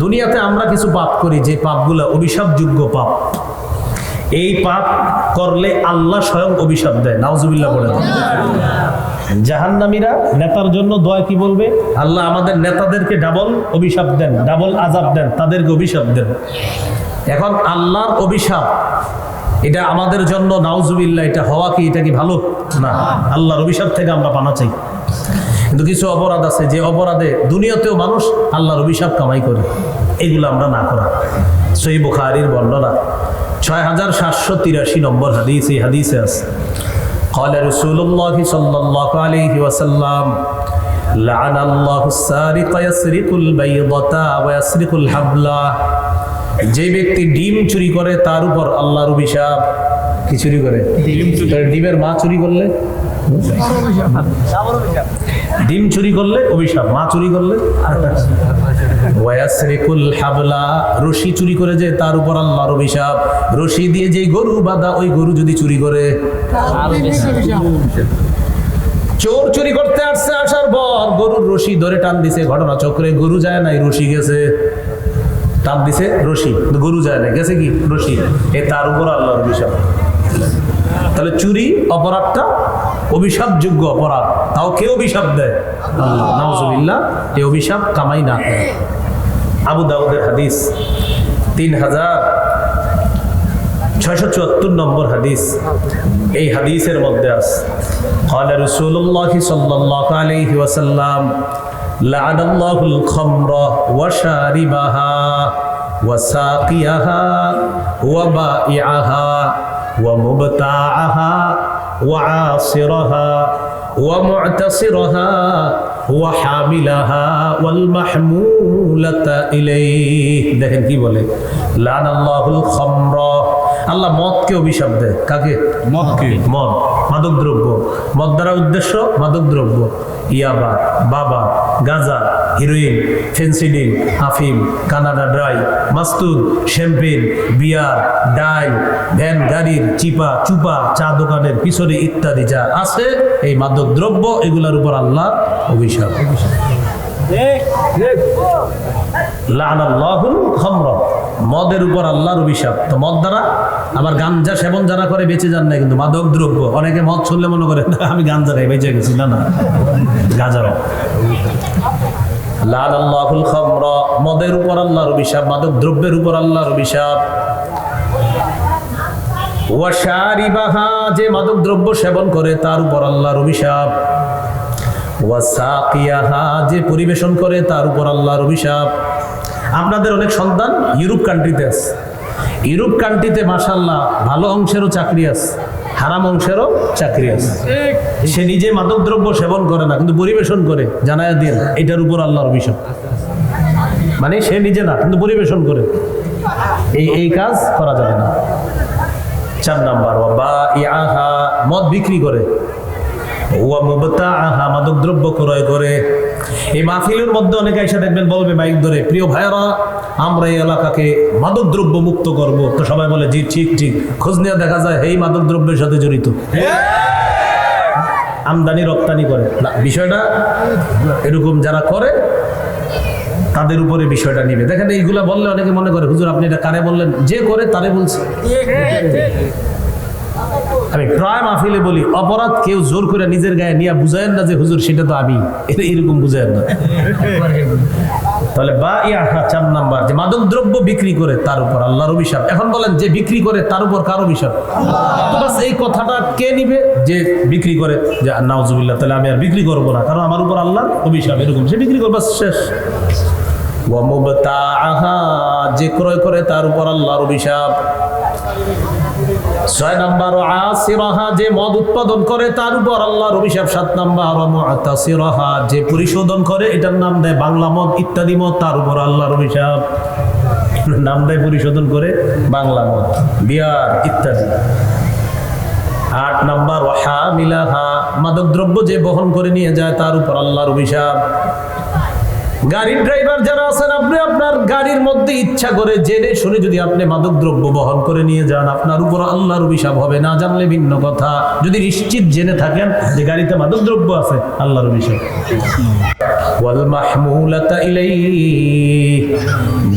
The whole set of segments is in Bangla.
দুনিয়াতে আমরা কিছু পাপ করি, যে পাপগুলো অভিশাপযোগ্য পাপ। এই পাপ করলে আল্লাহ স্বয়ং অভিশাপ দেয়, নাউজুবিল্লাহ বলে। জাহান্নামীরা নেতার জন্য দোয়া কি বলবে? আল্লাহ আমাদের নেতাদেরকে ডাবল অভিশাপ দেন, ডাবল আযাব দেন, তাদেরকে অভিশাপ দেন। এখন আল্লাহর অভিশাপ এটা আমাদের জন্য নাউজুবিল্লাহ এটা হওয়া কি, এটা কি ভালো না? আল্লাহর অভিশাপ থেকে আমরা পানা চাই। কিন্তু কিছু অপরাধ আছে যে অপরাধে দুনিয়াতেও মানুষ আল্লাহর অভিশাপ কামাই করে, এগুলো আমরা না করা। সহিহ বুখারীর বর্ণনা 6783 নম্বর হাদিস, এই হাদিসে আছে قال رسول الله صلى الله عليه وسلم لعن الله السارق يسرق البيضة ويسرق الحبل। যে ব্যক্তি ডিম চুরি করে তার উপর আল্লাহর অভিশাপ। কি চুরি করে? ডিমের মা চুরি করলে, ডিম চুরি করলে অভিশাপ, মা চুরি করলে। ওয়াসরিকুল হাবলা, রশি চুরি করে যে তার উপর আল্লাহর অভিশাপ। রশি দিয়ে যে গরু বাঁধা, ওই গরু যদি চুরি করে। চোর চুরি করতে আসছে, আসার পর গরুর রশি ধরে টান দিছে, ঘটনা চক্রে গরু যায় নাই, রশি গেছে। টান দিছে রশি, গরু যায় না, গেছে কি রশি, এ তার উপর আল্লাহর অভিশাপ। তাহলে চুরি অপরাধটা অভিশাপযোগ্য অপরাধ, তাও কে অভিশাপ দেয়? আল্লাহ। নাউজুবিল্লাহ, এই অভিশাপ কামাই না। আবু দাউদের হাদিস 3674 নম্বর হাদিস, এই হাদিসের মধ্যে আছে قال رسول الله صلى الله عليه وسلم لعن الله الخمر وشاربها وساقيها وبائعها ومبتاعها وعاصرها ومعتصرها وحاملها والمحمولة إليه। দেখেন কি বলে, লান আল্লাহুল খামর, আল্লাহ মদকে অভিশাপ দেয়। কাকে? মদকে। মদ, মাদক দ্রব্য। মদ দ্বারা উদ্দেশ্য মাদক দ্রব্য, ইয়াবা, বাবা, গাঁজা, হিরোইন, ফেন্সিডিল, আফিম, কানাডা ড্রাই, মাস্তুদ, শ্যাম্পেন, বিয়ার, ডাইল, ভ্যান গাড়ির চিপা চুপা, চা দোকানের পিছনে ইত্যাদি যা আছে এই মাদক দ্রব্য, এগুলোর উপর আল্লাহ অভিশাপ। লানাল্লাহুল খামর, মদের উপর আল্লাহর অভিশাপ। তো মদ দ্বারা আবার গাঞ্জা সেবন যারা করে বেঁচে যান না, কিন্তু মাদক দ্রব্য, অনেকে মদ শুনলে মনে করে আমি গাঞ্জা খাই বেঁচে গেছি, না না, গাঁজা। লানাল্লাহুল খামর, মদের উপর আল্লাহর অভিশাপ, মাদক দ্রব্যের উপর আল্লাহর অভিশাপ। ওয়াশারিবাহা, যে মাদক দ্রব্য সেবন করে তার উপর আল্লাহর অভিশাপ। ওয়াসাকিয়াহা, যে পরিবেশন করে তার উপর আল্লাহর অভিশাপ। আপনাদের অনেক সন্তান ইউরোপ কান্ট্রিতে আছে, ইউরোপ কান্ট্রিতে মাশাআল্লাহ ভালো অংশেরও চাকরি আছে, হারাম অংশেরও চাকরি আছে। সে নিজে মাদক দ্রব্য সেবন করে না, কিন্তু পরিবেশন করে, জানায়া দিন এটার উপর আল্লাহর অভিশাপ। মানে সে নিজে না, কিন্তু পরিবেশন করে, এই কাজ করা যাবে না। 4 নাম্বার, ওয়াবাইআহা, মদ বিক্রি করে। ওয়া মুবতাআহা, মাদক দ্রব্য ক্রয় করে। এই মাহফিলের মধ্যে অনেকে এসে দেখবেন বলবে মাইক ধরে, প্রিয় ভাইরা আমরা এই এলাকাকে মাদক দ্রব্য মুক্ত করব। তো সবাই বলে জি ঠিক ঠিক, খোঁজ নিয়ে দেখা যায় এই মাদক দ্রব্যের সাথে জড়িত, আমদানি রপ্তানি করে। না, বিষয়টা এরকম যারা করে তাদের উপরে বিষয়টা নিবে। দেখেন এইগুলা বললে অনেকে মনে করে হুজুর আপনি এটা কারে বললেন, যে করে তারে বলছে। আমি প্রায় মাহফিলে বলি, অপরাধ কেউ জোর করে নিজের গায়ে নিয়ে বুঝায়েন না যে হুজুর সেটা তো আমি, এটা এরকম বুঝায়েন না। তাহলে বা ইয়া 4 নাম্বার, যে মাদক দ্রব্য বিক্রি করে তার উপর আল্লাহর অভিশাপ। এখন বলেন যে বিক্রি করে তার উপর কার অভিশাপ? তো বাস এই কথাটা কে নিবে? যে বিক্রি করে, যে নাউজুবিল্লাহ, তাহলে আমি আর বিক্রি করবো না, কারণ আমার উপর আল্লাহর অভিশাপ। এরকম সে বিক্রি করবে, শেষ। ওয়া মুবতাআহা, যে ক্রয় করে তার উপর আল্লাহর অভিশাপ। 6 নাম্বার, আসিরাহা, যে মদ উৎপাদন করে তার উপর আল্লাহর অভিশাপ। 7 নাম্বার, মুতাসিরাহা, যে পরিশোধন করে, এটার নাম দেয় বাংলা মদ ইত্যাদি মদ, তার উপর আল্লাহর অভিশাপ। নাম দেয় পরিশোধন করে বাংলা মদ, বিয়ার ইত্যাদি। 8 নাম্বার, হামিলাহা, মাদক দ্রব্য যে বহন করে নিয়ে যায় তার উপর আল্লাহর অভিশাপ। গাড়ির ড্রাইভার যারা আছেন, আপনি আপনার গাড়ির মধ্যে যদি ইচ্ছা করে জেনে শুনে যদি আপনি মাদকদ্রব্য বহন করে নিয়ে যান, আপনার উপর আল্লাহর অভিশাপ হবে। না জানলে ভিন্ন কথা, যদি নিশ্চিত জেনে থাকেন যে গাড়িতে মাদকদ্রব্য আছে, আল্লাহর অভিশাপ। ওয়াল মাহমুলাতা ইলাইহি,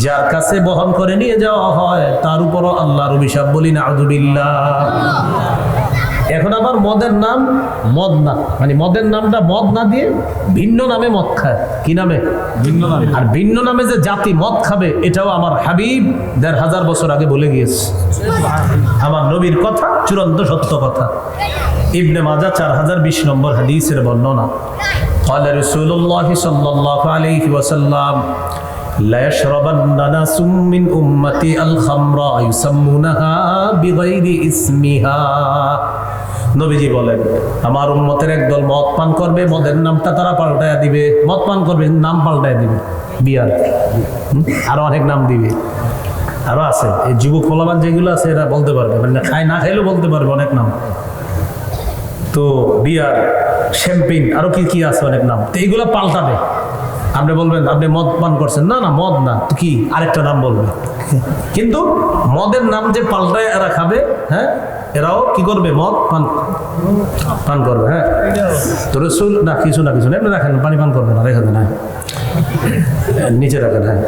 যার কাছে বহন করে নিয়ে যাওয়া হয় তার উপরও আল্লাহর অভিশাপ। বলি নাউযুবিল্লাহ। এখন আবার মদের নাম মদ না, মানে মদের নামটা মদ না দিয়ে ভিন্ন নামে মদ খায়। কি নামে? ভিন্ন নামে। আর ভিন্ন নামে যে জাতি মদ খাবে, এটাও আমার হাবিব ১৫০০ বছর আগে বলে গিয়েছে। আমার নবীর কথা, চূড়ান্ত সত্য কথা। ইবনে মাজাহ 4020 নম্বর হাদিসের বর্ণনা। قال رسول الله صلى الله عليه وسلم لا يشربن ناس من امتي الخمر يسمونها بغير اسمها। নবীজি বলেন, আমার উম্মতের একদল মদ পান করবে, মদের নামটা তারা পাল্টায়া দিবে। মদ পান করবে, নাম পাল্টায়া দিবে, বিয়ার, আরো অনেক নাম দিবে। আরো আছে এই যুবক ফলাবান যেগুলো আছে, এরা বলতে পারবে, মানে খায় না খাইলেও বলতে পারবে অনেক নাম। তো বিয়ার, শ্যাম্পেইন, আরো কি কি আছে অনেক নাম। তো এইগুলো পাল্টাবে। আপনি বলবেন আপনি মদ পান করছেন, না না মদ না, তো কি আরেকটা নাম বলবে। কিন্তু মদের নাম যে পাল্টায় এরা খাবে, হ্যাঁ, এরাও কি করবে? মদ পান করবে। হ্যাঁ, তো রাসূল না কিছু না কিছু এমনি রাখেন, পানি পান করবে না, রেখে দেন, হ্যাঁ নিচে রাখেন। হ্যাঁ,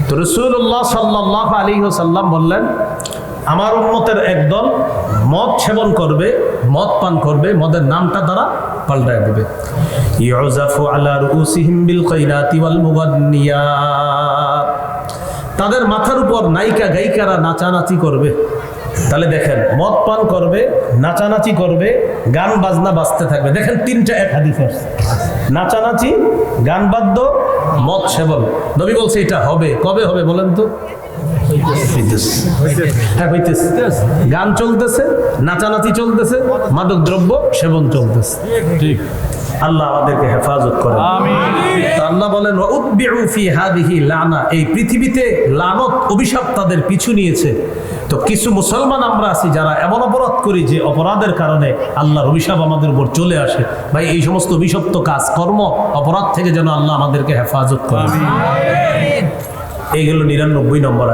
তো রাসূলুল্লাহ সাল্লাল্লাহু আলাইহি ওয়াসাল্লাম বললেন, আমার উম্মতের একদল মদ সেবন করবে, মদ পান করবে, মদের নামটা তারা পাল্টায় দেবে। ইউজাফু আলা রুউসিহিম বিল কাইনাতি ওয়াল মুগান্নিয়াত, তাদের মাথার উপর নায়িকা গায়িকারা নাচানাচি করবে। তাহলে দেখেন, মদ পান করবে, নাচানাচি করবে, গান বাজনা বাজতে থাকবে। দেখেন তিনটা এক হাদিস আছে, নাচানাচি, গান বাদ্য, মদ সেবন। নবী বলছে এটা হবে। কবে হবে বলেন তো? হ্যাঁ হইতেছে। গান চলতেছে, নাচানাচি চলতেছে, মাদক দ্রব্য সেবন চলতেছে। ঠিক। আল্লাহ আমাদেরকে হেফাজত করেন। আল্লাহ বলেন, উতবিউ ফি হাদিহি লানা, এই পৃথিবীতে লানত, অভিশাপ তাদের পিছু নিয়েছে। তো কিছু মুসলমান আমরা আছি যারা এমন অপরাধ করি যে অপরাধের কারণে আল্লাহর অভিশাপ আমাদের উপর চলে আসে। ভাই, এই সমস্ত অভিশপ্ত কাজ কর্ম, অপরাধ থেকে যেন আল্লাহ আমাদেরকে হেফাজত করেন। এইগুলো ৯৯ নম্বর।